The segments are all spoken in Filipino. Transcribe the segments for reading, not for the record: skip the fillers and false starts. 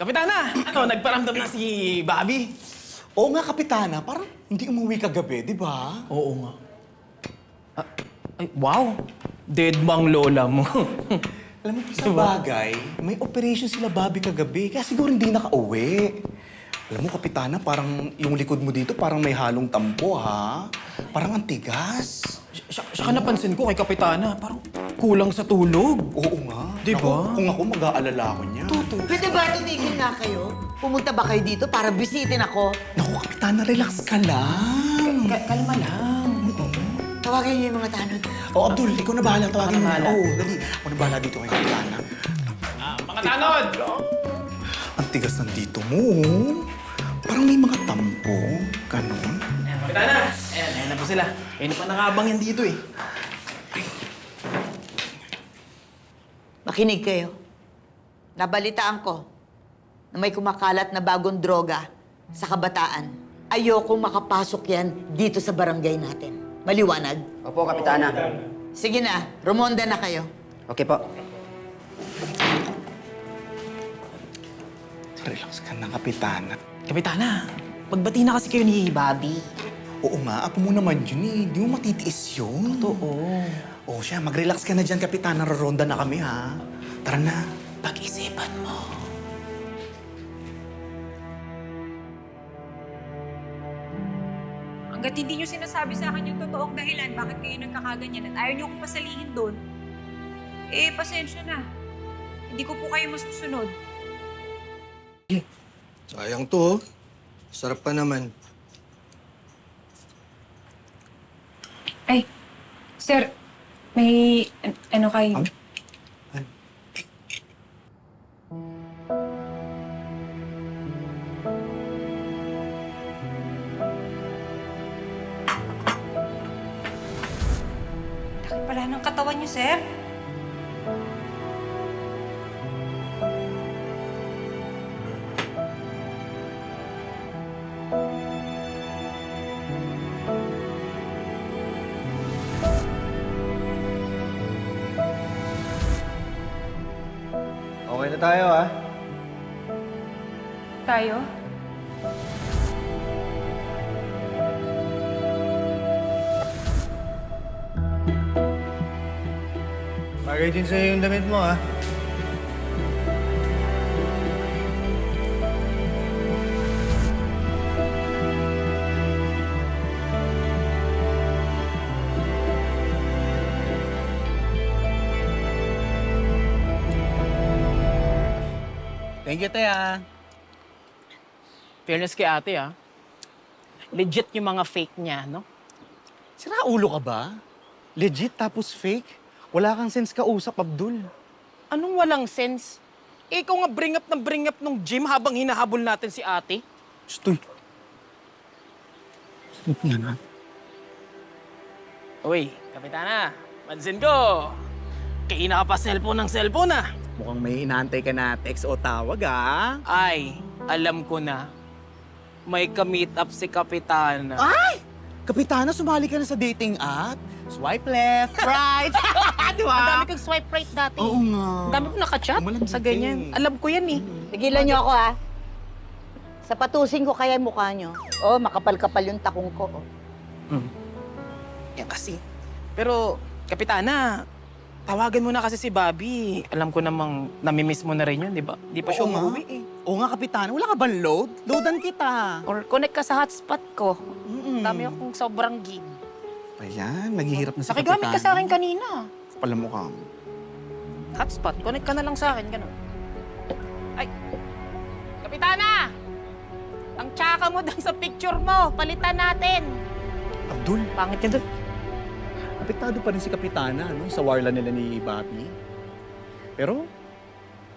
Kapitana! Ano, nagparamdam na si Bobby? Oo nga, Kapitana. Parang hindi umuwi kagabi, di ba? Oo nga. Ay, wow! Dead mang lola mo. Alam mo, sa bagay, may operation sila Bobby kagabi, kaya siguro hindi nakauwi. Alam mo, Kapitana, parang yung likod mo dito parang may halong tampo, ha? Parang ang tigas. Saka napansin ko kay Kapitana, parang kulang sa tulog. Oo nga. Di ba? Naku, kung ako, mag-aalala ko niya. Pwede ba tumigil nga kayo? Pumunta ba kayo dito para bisitin ako? Naku, Kapitana, relax ka lang. Kalma lang. Tawagin niyo yung mga tanod. Oh, Abdul, ikaw na bahala. Tawagin Ako mo na na. bahala. Oo, dali. Ako na bahala dito kay Kapitana. Mga tanod! Ang tigas ng dito mo, oh. Parang may mga tampo. Ganon. Kapitana! Ayan na po sila. Kayo pa nakabang yan dito eh. Makinig kayo. Nabalitaan ko na may kumakalat na bagong droga sa kabataan. Ayokong makapasok yan dito sa barangay natin. Maliwanag? Opo, Kapitana. Sige na, rumonda na kayo. Okay po. Relax ka na, Kapitana. Kapitana, pagbati na kasi kayo ni Bobby. Oo nga, ako mo naman yun eh. Di mo matitiis yun. Oo. Oo siya, mag-relax ka na dyan, Kapitana. Raronda na kami, ha? Tara na. Pag-isipan mo. Hanggat hindi nyo sinasabi sa akin yung totoong dahilan bakit kayo nagkakaganyan at ayaw nyo akong pasalihin doon, eh, pasensya na. Hindi ko po kayo masusunod. Sayang to, oh. Sarap pa naman. Ay, sir, may ano kayo? Laki pala ng katawan niyo, sir. Okay na tayo, ah. Tayo? Bagay din sa'yo yung damit mo, ah. Thank you, Tea. Fairness kay ate ah. Legit yung mga fake niya, no? Sira ulo ka ba? Legit tapos fake? Wala kang sense kausap, Abdul. Anong walang sense? Eh, ikaw nga bring up nung gym habang hinahabol natin si ate. Stoy. Snip nga na. Uy, Kapitana, pansin ko. Kaina ka pa cellphone ng cellphone ah. Mukhang may inaantay ka na text o tawag, ah. Ay, alam ko na. May ka-meet up si Kapitana. Ay! Kapitana, sumali ka na sa dating app? Swipe left, right. Di ba? Ang dami kong swipe right dati. Oo nga. Ang dami kong nakachat Malambing sa eh. ganyan. Alam ko yan eh. Tigilan niyo ako, ha? Sapatusin ko kaya yung mukha niyo. Oh, makapal-kapal yung takong ko. Oh. Yan kasi. Pero, Kapitana, tawagan mo na kasi si Bobby. Alam ko namang namimiss mo na rin yun, di ba? Di pa siya Oo nga. umuwi eh. Oo nga, Kapitana. Wala ka bang load? Loadan kita. Or connect ka sa hotspot ko. Mm-mm. Dami akong sobrang gig. Ayan, naghihirap na si Nakigamit ka sa akin kanina. Kapal mo ka. Hotspot, connect ka na lang sa akin, gano'n. Ay! Kapitana! Ang tsaka mo dun sa picture mo, palitan natin. Abdul, Pangit ka dun. apektado pa rin si Kapitana sa warla nila ni Bobby. Pero,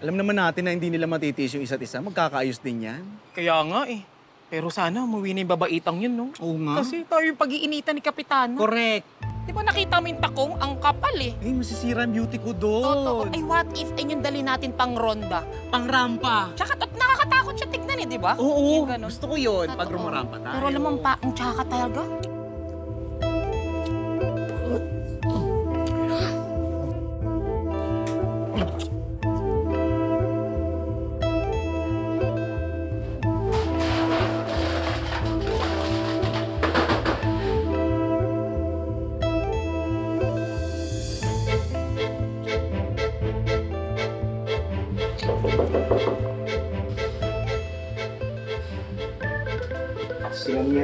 alam naman natin na hindi nila matitiis yung isa't isa. Magkakaayos din yan. Kaya nga eh. Pero sana umuwi na yung babaitang yun, no? Oo nga. Kasi tayo yung pag-iinitan ni Kapitana. Correct. Di ba nakita mo yung takong? Ang kapal eh. Eh, masisira ang beauty ko doon. Totoo. Ay, what if ay yung dali natin pang ronda? Pang rampa. Tsaka nakakatakot siya tignan eh, di ba? Oo, Yung ganun. gusto ko yun pag Totoo. rumarampa tayo. Pero alam mo, ang tsaka talaga.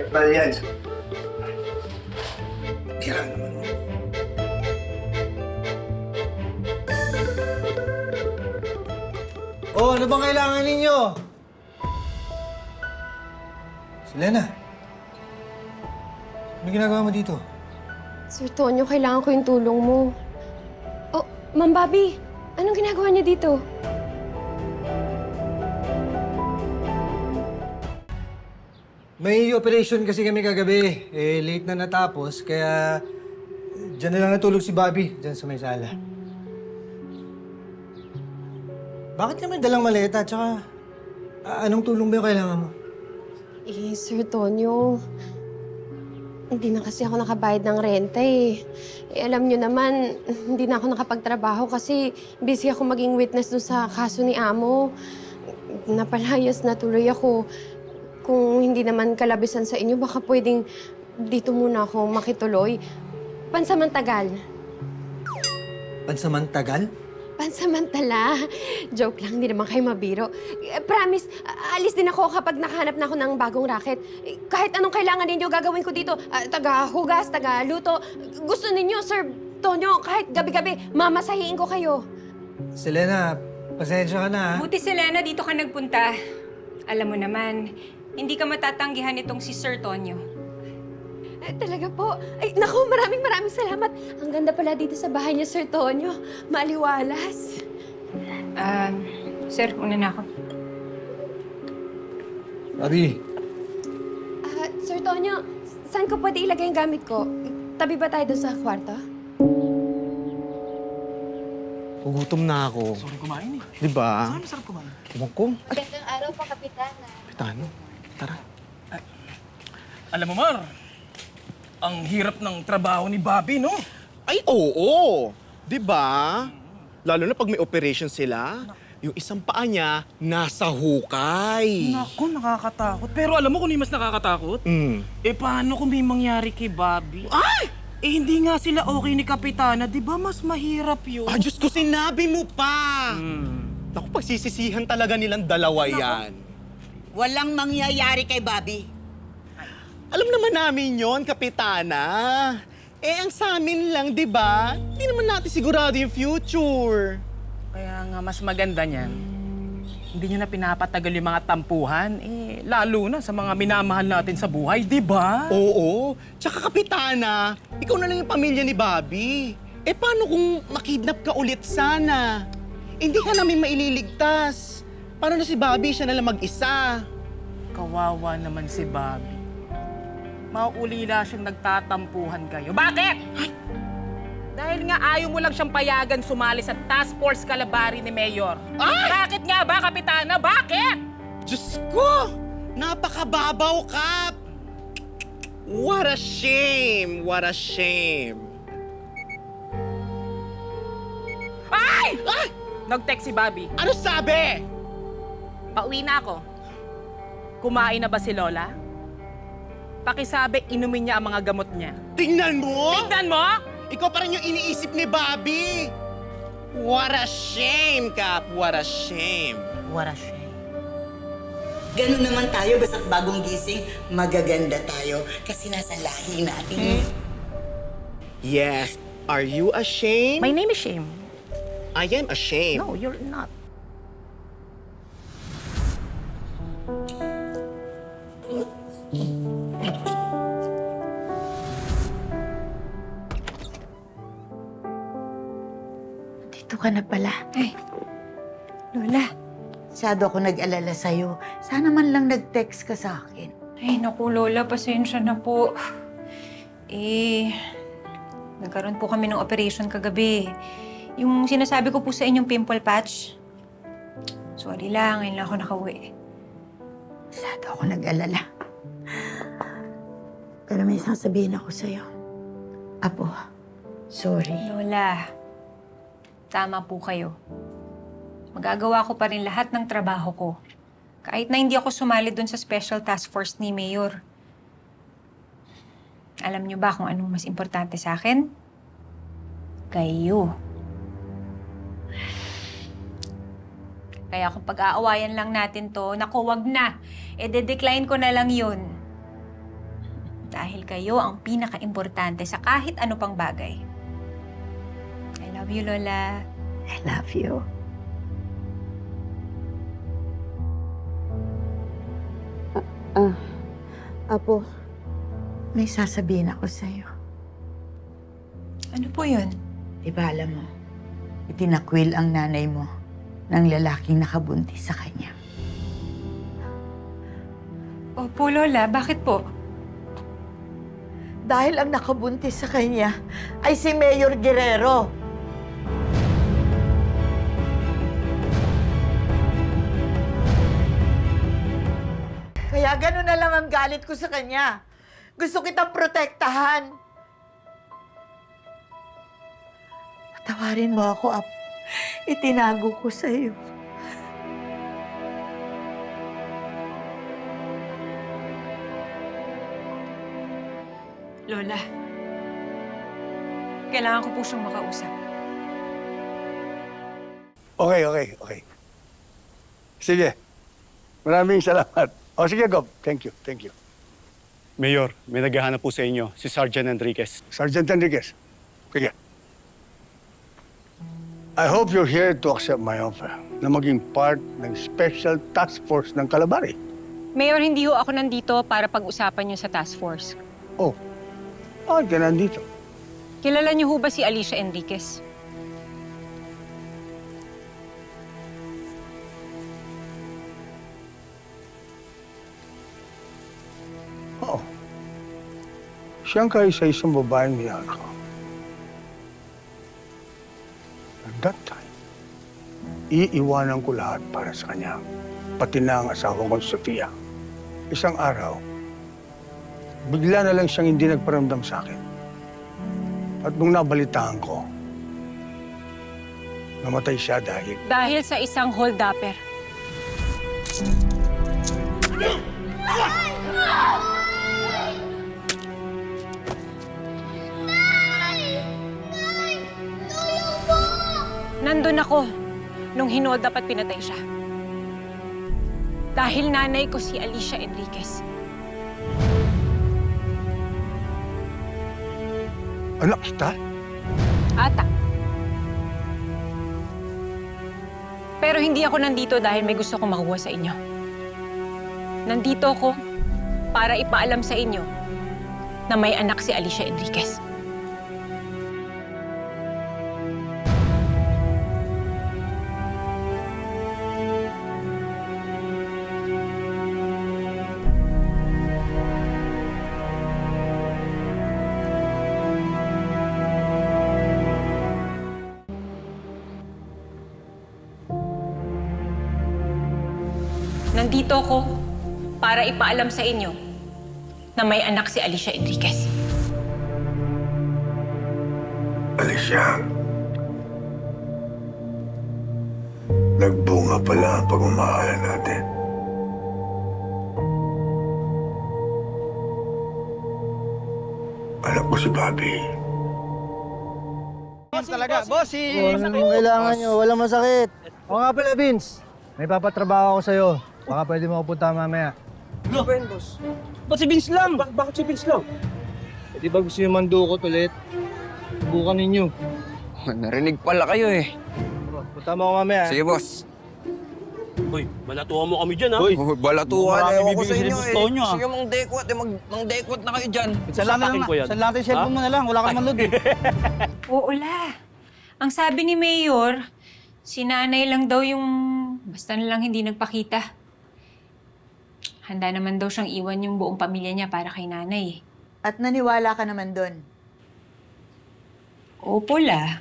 Verbal yan. Kira naman mo. Oh, ano bang kailangan ninyo? Selena. Ano ginagawa mo dito? Sir Tonyo, kailangan ko yung tulong mo. Oh, Ma'am Bobby, anong ginagawa niya dito? May operation kasi kami kagabi. Late na natapos, kaya dyan na lang natulog si Bobby, dyan sa may sala. Bakit kami dalang maleta? Tsaka, anong tulong ba yung kailangan mo? Sir Tonyo, hindi na kasi ako nakabayad ng renta eh. Alam niyo naman, hindi na ako nakapagtrabaho kasi busy ako maging witness dun sa kaso ni Amo. Napalayas na tuloy ako. Kung hindi naman kalabisan sa inyo, baka pwedeng dito muna ako makituloy. Pansamantagal. Pansamantagal? Pansamantala. Joke lang, hindi naman kayo mabiro. Promise, alis din ako kapag nakahanap na ako ng bagong racket. Kahit anong kailangan ninyo, gagawin ko dito. Taga-hugas, taga-luto. Gusto ninyo, Sir Tonyo, kahit gabi-gabi, mamasahiin ko kayo. Selena, pasensya ka na, ha? Buti Selena, dito ka nagpunta. Alam mo naman, hindi ka matatanggihan itong si Sir Tonyo. Talaga po. Ay, naku, maraming salamat. Ang ganda pala dito sa bahay niya, Sir Tonyo. Maliwalas. Sir, una na ako. Bobby, Sir Tonyo, saan ko pwede ilagay yung gamit ko? Tabi ba tayo doon sa kwarto? Gugutom na ako. Sorry kumain eh. Di ba? Saan masarap kumain? Ewan ko. Magandang araw po, Kapitana. Kapitano, tara. Alam mo, Mar, ang hirap ng trabaho ni Bobby, no? Ay, oo! Di ba? Lalo na pag may operation sila, yung isang paa niya nasa hukay. Naku, nakakatakot. Pero alam mo kung hindi mas nakakatakot? Paano kung may mangyari kay Bobby? Ay! Hindi nga sila okay ni Kapitana. Di ba mas mahirap yun? Ah, Diyos ko, sinabi mo pa! Naku, pagsisisihan talaga nilang dalawa yan. Walang mangyayari kay Bobby. Alam naman namin yon, Kapitana. Ang sa amin lang, di ba? Hindi naman natin sigurado yung future. Kaya nga mas maganda niyan. Hindi niyo na pinapatagal yung mga tampuhan. Lalo na sa mga minamahal natin sa buhay, di ba? Oo. Tsaka, Kapitana, ikaw na lang yung pamilya ni Bobby. Paano kung makidnap ka ulit sana? Hindi ka namin maililigtas. Paano na si Bobby, siya na lang mag-isa? Kawawa naman si Bobby. Mauulila siyang nagtatampuhan kayo. Bakit? Ay! Dahil nga ayaw mo lang siyang payagan sumali sa task force kalabari ni Mayor. Ay! Bakit nga ba, Kapitana? Bakit? Diyos ko! Napakababaw, Kap! What a shame! What a shame! Ay! Ay! Nag-text si Bobby. Ano sabi? Pauwi na ako. Kumain na ba si Lola? Pakisabi, inumin niya ang mga gamot niya. Tingnan mo! Tignan mo! Ikaw pa rin yung iniisip ni Bobby! What a shame, Kap! What a shame! What a shame. Ganun naman tayo, basta't bagong gising, magaganda tayo kasi nasa lahi natin. Yes. Are you ashamed? My name is Shame. I am ashamed. No, you're not. Dito ka na pala. Ay, Lola. Masyado ako nag-alala sa'yo. Sana man lang nag-text ka sa akin. Ay, naku, Lola, pasensya na po. Nagkaroon po kami ng operation kagabi. Yung sinasabi ko po sa inyong pimple patch. Sorry lang, ngayon lang ako nakauwi. Masyado ako nag-alala. Pero may sasabihin ako sa'yo. Apo, sorry. Lola, tama po kayo. Magagawa ko pa rin lahat ng trabaho ko. Kahit na hindi ako sumali dun sa special task force ni Mayor. Alam niyo ba kung anong mas importante sa akin? Kayo. Kaya kung pag-aawayan lang natin to, naku, wag na. De-decline ko na lang yun. dahil kayo ang pinaka-importante sa kahit ano pang bagay. I love you, Lola. I love you. Apo, may sasabihin ako sa'yo. Ano po yun? Di ba alam mo, itinakwil ang nanay mo ng lalaking nakabuntis sa kanya. Opo, Lola. Bakit po? Dahil ang nakabuntis sa kanya ay si Mayor Guerrero. Kaya gano'n na lang ang galit ko sa kanya. Gusto kitang protektahan. Patawarin mo ako, Apo. Itinago ko sa iyo. Lola. Kailangan ko po siyang makausap. Okay. Sige. Maraming salamat. O sige, Gob. Thank you. Mayor, may naghahanap po sa inyo, si Sergeant Enriquez. Sergeant Enriquez. Sige. I hope you're here to accept my offer na maging part ng Special Task Force ng Calabari. Mayor, hindi ho ako nandito para pag-usapan niyo sa task force. Oh, bakit ka nandito? Kilala niyo ho ba si Alicia Enriquez? Oo. Siyang kaisa-isang babaeng niyar ko. At that time, iiwanan ko lahat para sa kanya. Pati na ang asawa kong Sofia. Isang araw, bigla na lang siyang hindi nagparamdam sa akin. At nung nabalitaan ko, namatay siya dahil Dahil sa isang hold-upper. Nandun ako nung hinold up at pinatay siya. Dahil nanay ko si Alicia Enriquez. anak kita. Ata. Pero hindi ako nandito dahil may gusto kong makuha sa inyo. Nandito ako para ipaalam sa inyo na may anak si Alicia Enriquez. Nandito ako para ipaalam sa inyo na may anak si Alicia Enriquez. Alicia, nagbunga pala ang pagmamahalan natin. Anak ko si Bobby. Talaga, bossing! Anong kailangan nyo? Walang masakit. O nga pala, Vince. May papatrabaho ako sa'yo. Baka pwede mo pupunta mamaya. Ano ba yun, boss? Ba't si Vince lang? Bakit si Vince lang? Di ba gusto yung mandukot ulit? Subukan ninyo. Narinig pala kayo eh. Punta mo ako mamaya. Sige, boss. Uy, balatuhan mo kami dyan, ha? Uy, balatuhan Marami eh. Ako bibigyan sa sila inyo gusto nyo, eh. ah. Sige, mang dekwat eh. Mang dekwat na kayo dyan. Sasapakin ko yan. Saan natin cellphone mo na lang. Wala ka naman load eh. Oo la. Ang sabi ni Mayor, si nanay lang daw yung basta na lang hindi nagpakita. Handa naman daw siyang iwan yung buong pamilya niya para kay nanay. At naniwala ka naman doon. Opo la.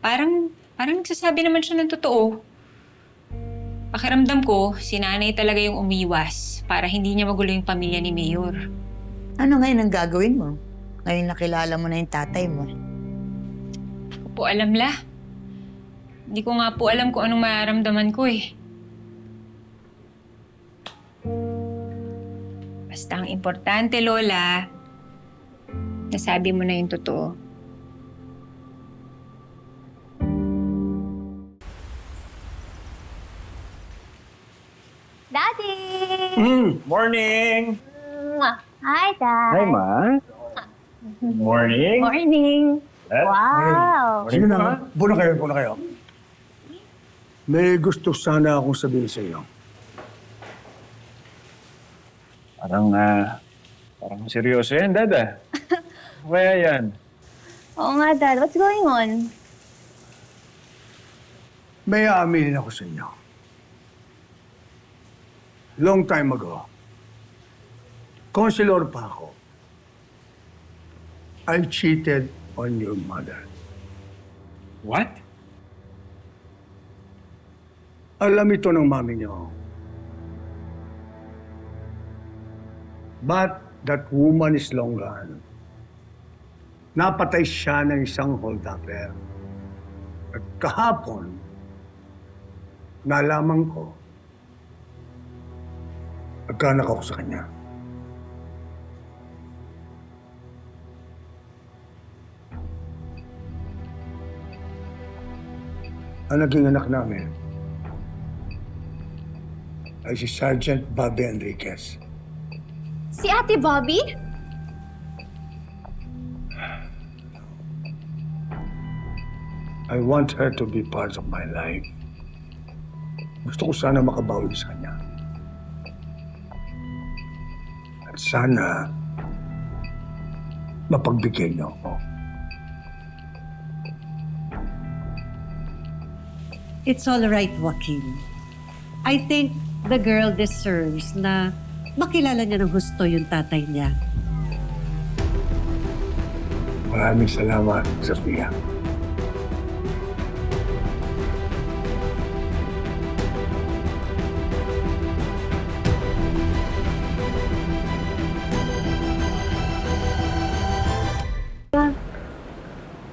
Parang nagsasabi naman siya ng totoo. Pakiramdam ko, si nanay talaga yung umiwas para hindi niya magulo yung pamilya ni Mayor. Ano ngayon ang gagawin mo? Ngayon nakilala mo na yung tatay mo. Hindi ko po alam la. Hindi ko nga po alam kung anong mararamdaman ko eh. Basta ang importante, Lola, nasabi mo na yung totoo. Daddy! Morning! Hi, Dad. Hi, Ma. Morning. Morning. Wow. Sige na, puna kayo. May gusto sana akong sabihin sa iyo. Parang seryoso yan, Dad, ah. Kaya yan. Oo nga, Dad. What's going on? May aaminin ako sa inyo. Long time ago, konselor pa ako. I cheated on your mother. What? Alam ito ng mami niyo. But that woman is long gone. Napatay siya ng isang holdupper. At kahapon, nalaman ko, nagkaanak ako sa kanya. Ang naging anak namin ay si Sergeant Bobby Enriquez. Si Ate Bobby? I want her to be part of my life. Gusto ko sana makabawi sa kanya. At sana mapagbigyan niyo ako. It's all right, Joaquin. I think the girl deserves na makilala niya ng husto yung tatay niya. Maraming salamat, Sofia.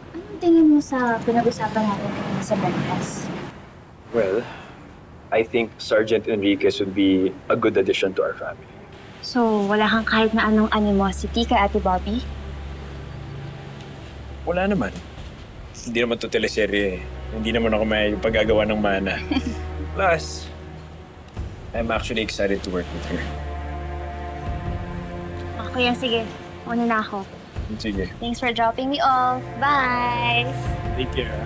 Anong tingin mo sa pinag-usapan natin kanina sa breakfast? Well, I think Sergeant Enriquez would be a good addition to our family. So, wala kang kahit na anong animosity kay Ate Bobby? Wala naman. Hindi naman to teleserye. Hindi naman ako may paggagawa ng mana. Plus, I'm actually excited to work with her. Okay yan, sige. Una na ako. Sige. Thanks for dropping me off. Bye! Take care.